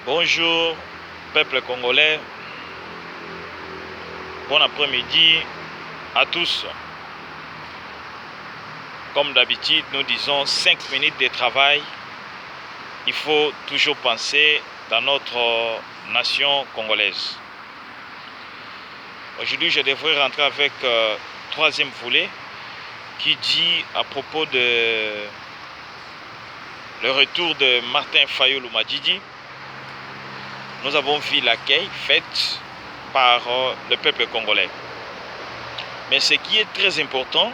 Bonjour, peuple congolais. Bon après-midi à tous. Comme d'habitude, nous disons 5 minutes de travail. Il faut toujours penser dans notre nation congolaise. Aujourd'hui, je devrais rentrer avec troisième volet qui dit à propos de le retour de Martin Fayulu Madidi. Nous avons vu l'accueil fait par le peuple congolais. Mais ce qui est très important,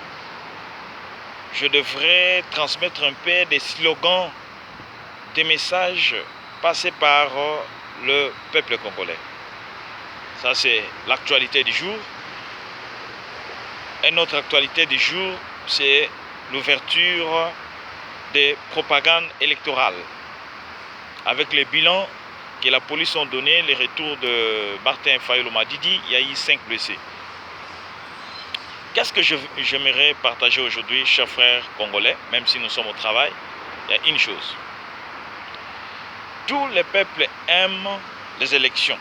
je devrais transmettre un peu des slogans, des messages passés par le peuple congolais. Ça, c'est l'actualité du jour. Une autre actualité du jour, c'est l'ouverture des propagandes électorales. Avec les bilans que la police a donné, le retour de Martin Fayulu Madidi, il y a eu 5 blessés. Qu'est-ce que j'aimerais partager aujourd'hui, chers frères congolais, même si nous sommes au travail? Il y a une chose. Tous les peuples aiment les élections.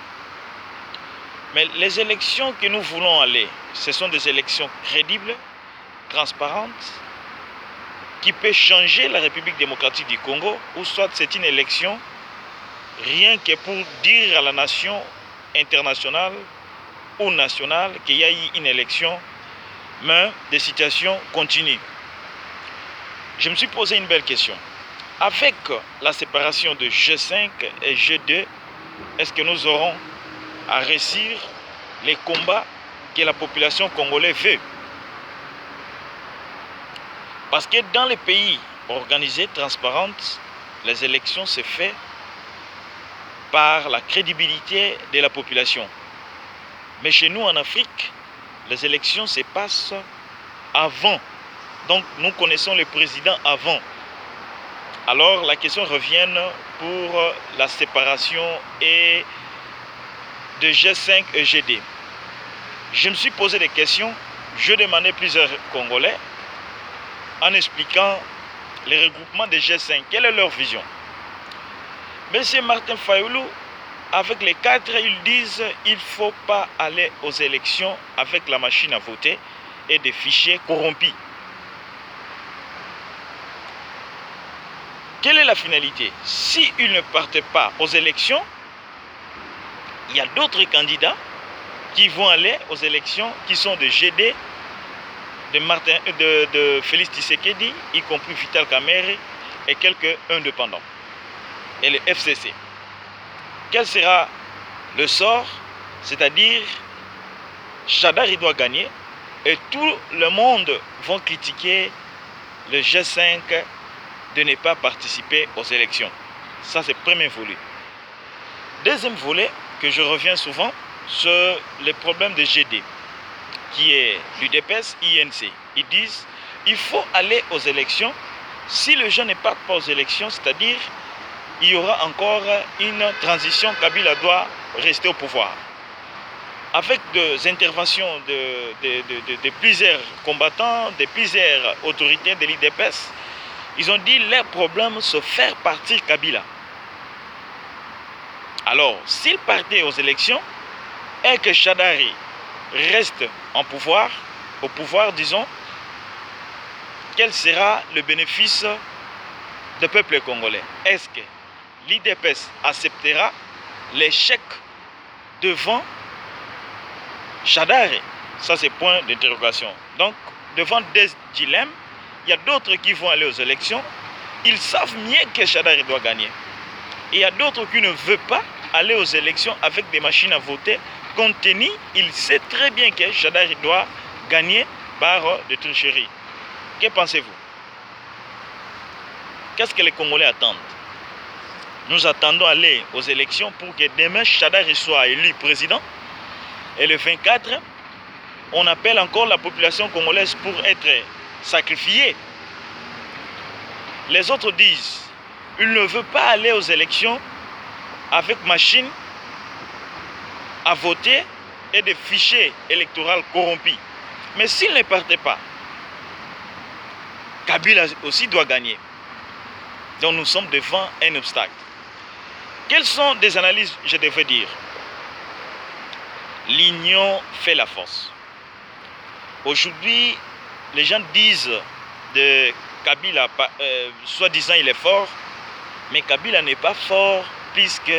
Mais les élections que nous voulons aller, ce sont des élections crédibles, transparentes, qui peuvent changer la République démocratique du Congo, ou soit c'est une élection rien que pour dire à la nation internationale ou nationale qu'il y a eu une élection, mais des situations continuent. Je me suis posé une belle question. Avec la séparation de G5 et G2, est-ce que nous aurons à réussir les combats que la population congolaise veut? Parce que dans les pays organisés, transparentes, les élections se font par la crédibilité de la population. Mais chez nous en Afrique, les élections se passent avant. Donc nous connaissons le président avant. Alors la question revient pour la séparation et de G5 et G2. Je me suis posé des questions, je demandais plusieurs Congolais en expliquant les regroupements de G5, quelle est leur vision. Monsieur Martin Fayulu, avec les 4, ils disent qu'il ne faut pas aller aux élections avec la machine à voter et des fichiers corrompus. Quelle est la finalité? S'ils ne partent pas aux élections, il y a d'autres candidats qui vont aller aux élections qui sont de GD, de Félix Tshisekedi, y compris Vital Kamerhe et quelques indépendants. Et le FCC. Quel sera le sort? C'est-à-dire, Chadari doit gagner et tout le monde va critiquer le G5 de ne pas participer aux élections. Ça, c'est le premier volet. Deuxième volet, que je reviens souvent, c'est le problème de GD, qui est l'UDPS, INC. Ils disent qu'il faut aller aux élections. Si les gens ne partent pas aux élections, c'est-à-dire il y aura encore une transition, Kabila doit rester au pouvoir. Avec des interventions de plusieurs combattants, de plusieurs autorités de l'UDPS, ils ont dit leur problème c'est faire partir Kabila. Alors, s'ils partaient aux élections et que Chadari reste au pouvoir, disons, quel sera le bénéfice du peuple congolais? Est-ce que l'IDPS acceptera l'échec devant Chadari? Ça, c'est point d'interrogation. Donc, devant des dilemmes, il y a d'autres qui vont aller aux élections. Ils savent mieux que Chadari doit gagner. Et il y a d'autres qui ne veulent pas aller aux élections avec des machines à voter, compte tenu, il sait très bien que Chadari doit gagner par des tricheries. Que pensez-vous? Qu'est-ce que les Congolais attendent? Nous attendons aller aux élections pour que demain Chadari soit élu président. Et le 24, on appelle encore la population congolaise pour être sacrifiée. Les autres disent qu'ils ne veulent pas aller aux élections avec machine à voter et des fichiers électoraux corrompus. Mais s'ils ne partent pas, Kabila aussi doit gagner. Donc nous sommes devant un obstacle. Quelles sont des analyses, je devrais dire? L'union fait la force. Aujourd'hui, les gens disent de Kabila, soi-disant il est fort, mais Kabila n'est pas fort puisque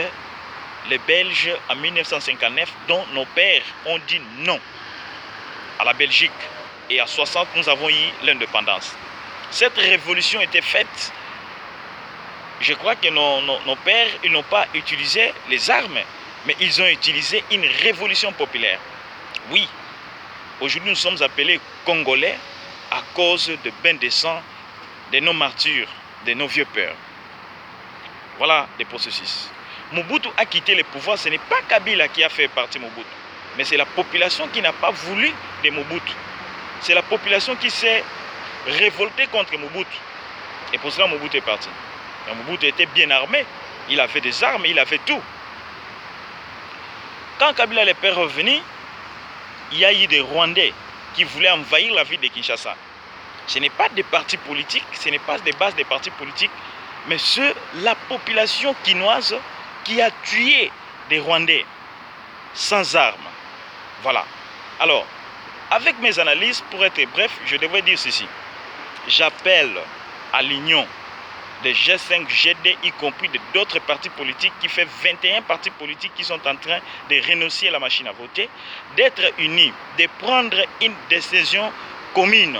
les Belges en 1959, dont nos pères ont dit non à la Belgique, et à 60 nous avons eu l'indépendance. Cette révolution était faite, je crois que nos pères, ils n'ont pas utilisé les armes, mais ils ont utilisé une révolution populaire. Oui, aujourd'hui nous sommes appelés Congolais à cause de bains de sang, de nos martyrs, de nos vieux pères. Voilà des processus. Mobutu a quitté le pouvoir, ce n'est pas Kabila qui a fait partir Mobutu, mais c'est la population qui n'a pas voulu de Mobutu. C'est la population qui s'est révoltée contre Mobutu. Et pour cela, Mobutu est parti. Et Mobutu était bien armé, il avait des armes, il avait tout. Quand Kabila est revenu, il y a eu des Rwandais qui voulaient envahir la ville de Kinshasa. Ce n'est pas des partis politiques, ce n'est pas des bases des partis politiques, mais c'est la population quinoise qui a tué des Rwandais sans armes. Voilà. Alors, avec mes analyses, pour être bref, je devrais dire ceci. J'appelle à l'union des G5, GD, y compris d'autres partis politiques, qui fait 21 partis politiques qui sont en train de renoncer à la machine à voter, d'être unis, de prendre une décision commune.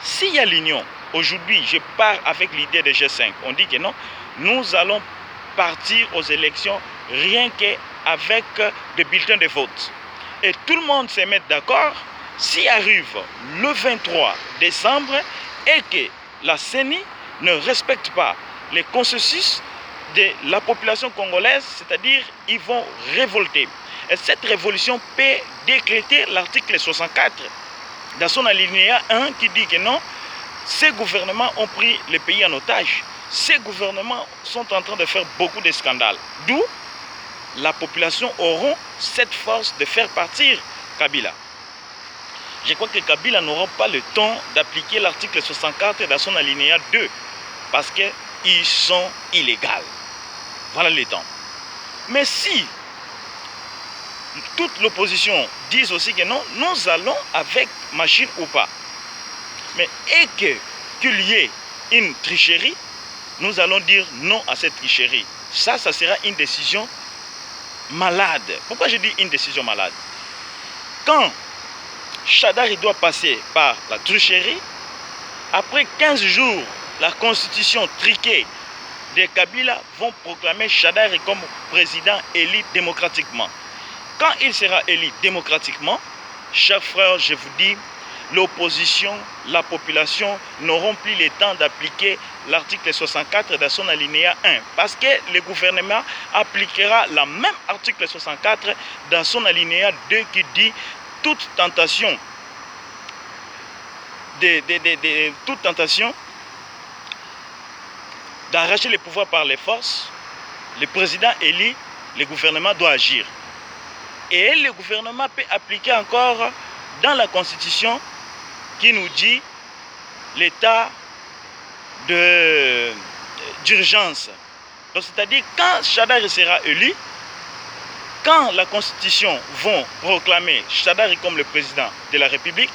S'il y a l'union, aujourd'hui, je pars avec l'idée des G5. On dit que non, nous allons partir aux élections rien qu'avec des bulletins de vote. Et tout le monde se met d'accord, s'il arrive le 23 décembre et que la CENI ne respecte pas les consensus de la population congolaise, c'est-à-dire ils vont révolter. Et cette révolution peut décréter l'article 64 dans son alinéa 1 qui dit que non, ces gouvernements ont pris le pays en otage. Ces gouvernements sont en train de faire beaucoup de scandales. D'où la population aura cette force de faire partir Kabila. Je crois que Kabila n'aura pas le temps d'appliquer l'article 64 dans son alinéa 2 parce qu'ils sont illégaux. Voilà le temps. Mais si toute l'opposition dit aussi que non, nous allons avec machine ou pas. Mais et qu'il y ait une tricherie, nous allons dire non à cette tricherie. Ça sera une décision malade. Pourquoi je dis une décision malade? Quand Chadari doit passer par la tricherie, après 15 jours, la constitution triquée de Kabila vont proclamer Chadari comme président élu démocratiquement. Quand il sera élu démocratiquement, chers frères, je vous dis, l'opposition, la population n'auront plus le temps d'appliquer l'article 64 dans son alinéa 1. Parce que le gouvernement appliquera la même article 64 dans son alinéa 2 qui dit toute tentation d'arracher le pouvoir par les forces, le président élu, le gouvernement doit agir. Et le gouvernement peut appliquer encore dans la Constitution qui nous dit l'état d'urgence. Donc c'est-à-dire quand Chadari sera élu, quand la Constitution va proclamer Chadari comme le président de la République,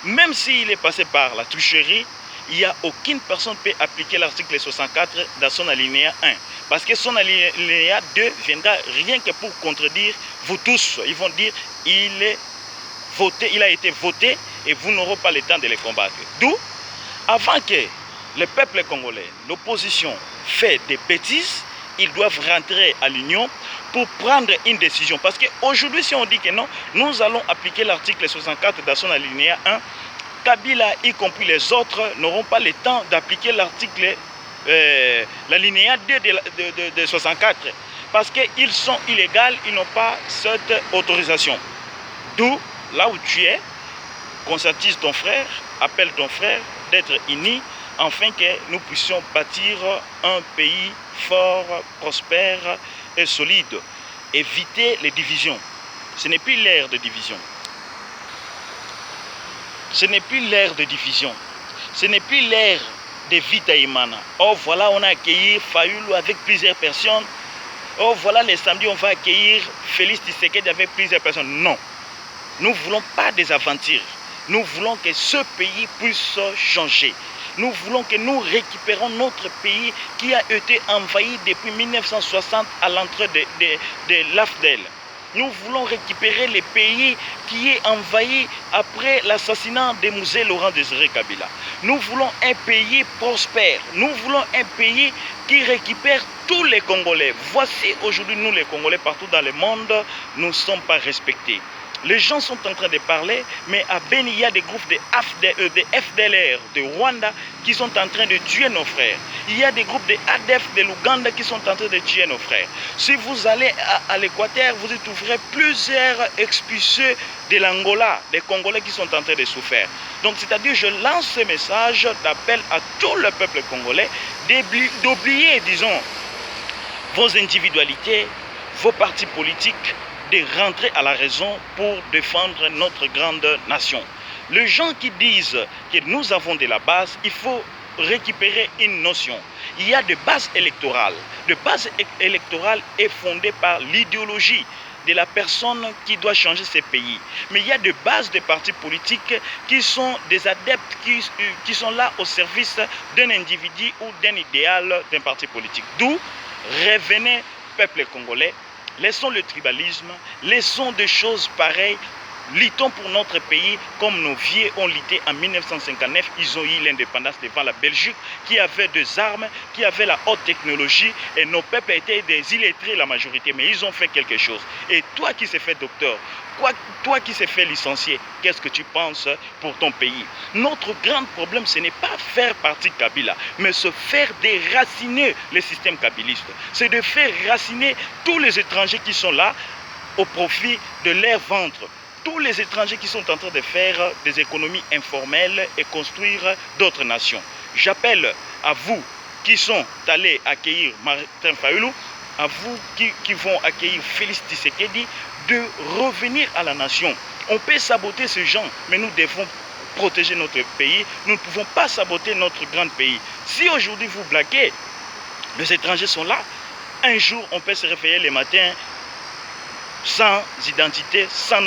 même s'il est passé par la tricherie, il n'y a aucune personne qui peut appliquer l'article 64 dans son alinéa 1. Parce que son alinéa 2 viendra rien que pour contredire vous tous. Ils vont dire il a été voté et vous n'aurez pas le temps de les combattre. D'où, avant que le peuple congolais, l'opposition, fait des bêtises, ils doivent rentrer à l'union pour prendre une décision. Parce qu'aujourd'hui, si on dit que non, nous allons appliquer l'article 64 dans son alinéa 1, Kabila, y compris les autres, n'auront pas le temps d'appliquer l'article, l'alinéa 2 de 64. Parce qu'ils sont illégaux, ils n'ont pas cette autorisation. D'où, là où tu es, conscientise ton frère, appelle ton frère d'être unis, afin que nous puissions bâtir un pays fort, prospère et solide. Éviter les divisions. Ce n'est plus l'ère de division. Ce n'est plus l'ère de division. Ce n'est plus l'ère de Vitaïmana. Oh, voilà, on a accueilli Fayoulou avec plusieurs personnes. Oh, voilà, les samedis, on va accueillir Félix Tshisekedi avec plusieurs personnes. Non. Nous ne voulons pas des aventures. Nous voulons que ce pays puisse changer. Nous voulons que nous récupérons notre pays qui a été envahi depuis 1960 à l'entrée de l'AFDEL. Nous voulons récupérer le pays qui est envahi après l'assassinat de Mzee Laurent Désiré Kabila. Nous voulons un pays prospère. Nous voulons un pays qui récupère tous les Congolais. Voici aujourd'hui nous les Congolais partout dans le monde, nous ne sommes pas respectés. Les gens sont en train de parler, mais à Beni, il y a des groupes de FDLR, de Rwanda, qui sont en train de tuer nos frères. Il y a des groupes de ADF de l'Ouganda qui sont en train de tuer nos frères. Si vous allez à l'Équateur, vous y trouverez plusieurs expulsés de l'Angola, des Congolais qui sont en train de souffrir. Donc, c'est-à-dire, je lance ce message d'appel à tout le peuple congolais d'oublier, disons, vos individualités, vos partis politiques, de rentrer à la raison pour défendre notre grande nation. Les gens qui disent que nous avons de la base, il faut récupérer une notion. Il y a des bases électorales. La base électorale est fondée par l'idéologie de la personne qui doit changer ce pays. Mais il y a des bases de partis politiques qui sont des adeptes qui sont là au service d'un individu ou d'un idéal d'un parti politique. D'où, revenez, peuple congolais, laissons le tribalisme, laissons des choses pareilles, luttons pour notre pays comme nos vieux ont lutté en 1959. Ils ont eu l'indépendance devant la Belgique qui avait des armes, qui avait la haute technologie et nos peuples étaient des illettrés la majorité, mais ils ont fait quelque chose. Et toi qui s'es fait docteur, toi qui s'es fait licencier, qu'est-ce que tu penses pour ton pays? Notre grand problème, ce n'est pas faire partie Kabila, mais se faire déraciner le système kabiliste. C'est de faire raciner tous les étrangers qui sont là au profit de leur ventre. Tous les étrangers qui sont en train de faire des économies informelles et construire d'autres nations. J'appelle à vous qui sont allés accueillir Martin Fayulu, à vous qui vont accueillir Félix Tshisekedi, de revenir à la nation. On peut saboter ces gens, mais nous devons protéger notre pays. Nous ne pouvons pas saboter notre grand pays. Si aujourd'hui vous blaguez, les étrangers sont là, un jour on peut se réveiller le matin sans identité, sans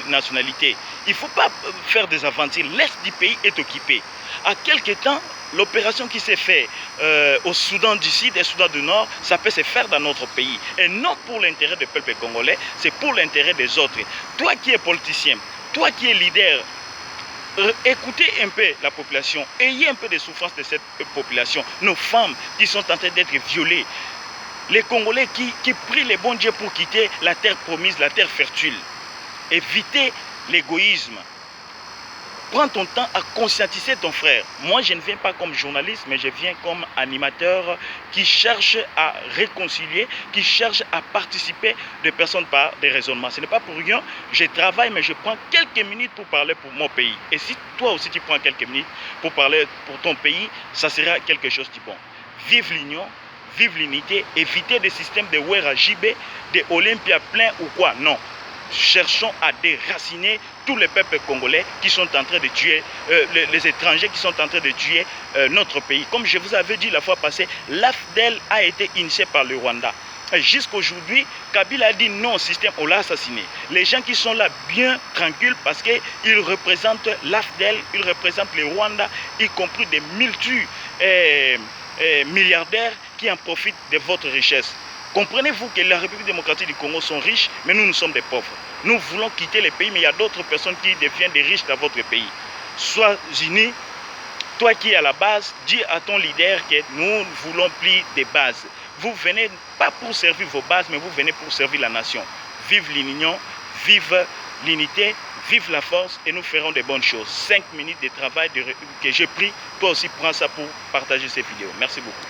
nationalité. Il ne faut pas faire des aventures. L'Est du pays est occupé. À quelque temps, l'opération qui s'est faite au Soudan du Sud et au Soudan du Nord, ça peut se faire dans notre pays. Et non pour l'intérêt du peuple congolais, c'est pour l'intérêt des autres. Toi qui es politicien, toi qui es leader, écoutez un peu la population, ayez un peu de souffrance de cette population. Nos femmes qui sont en train d'être violées, les Congolais qui prient les bons dieux pour quitter la terre promise, la terre fertile. Évitez l'égoïsme. Prends ton temps à conscientiser ton frère. Moi, je ne viens pas comme journaliste, mais je viens comme animateur qui cherche à réconcilier, qui cherche à participer de personnes par des raisonnements. Ce n'est pas pour rien. Je travaille, mais je prends quelques minutes pour parler pour mon pays. Et si toi aussi tu prends quelques minutes pour parler pour ton pays, ça sera quelque chose de bon. Vive l'union, vive l'unité, évitez des systèmes de Wera Jibé, de Olympia plein ou quoi. Non. Cherchons à déraciner tous les peuples congolais qui sont en train de tuer, les étrangers qui sont en train de tuer notre pays. Comme je vous avais dit la fois passée, l'AFDEL a été initié par le Rwanda. Jusqu'à aujourd'hui, Kabila a dit non au système, on l'a assassiné. Les gens qui sont là bien tranquilles parce qu'ils représentent l'AFDEL, ils représentent le Rwanda, y compris des multi-milliardaires qui en profitent de votre richesse. Comprenez-vous que la République démocratique du Congo sont riches, mais nous sommes des pauvres. Nous voulons quitter le pays, mais il y a d'autres personnes qui deviennent des riches dans votre pays. Sois unis, toi qui es à la base, dis à ton leader que nous ne voulons plus de bases. Vous venez pas pour servir vos bases, mais vous venez pour servir la nation. Vive l'union, vive l'unité, vive la force et nous ferons de bonnes choses. 5 minutes de travail que j'ai pris, toi aussi prends ça pour partager ces vidéos. Merci beaucoup.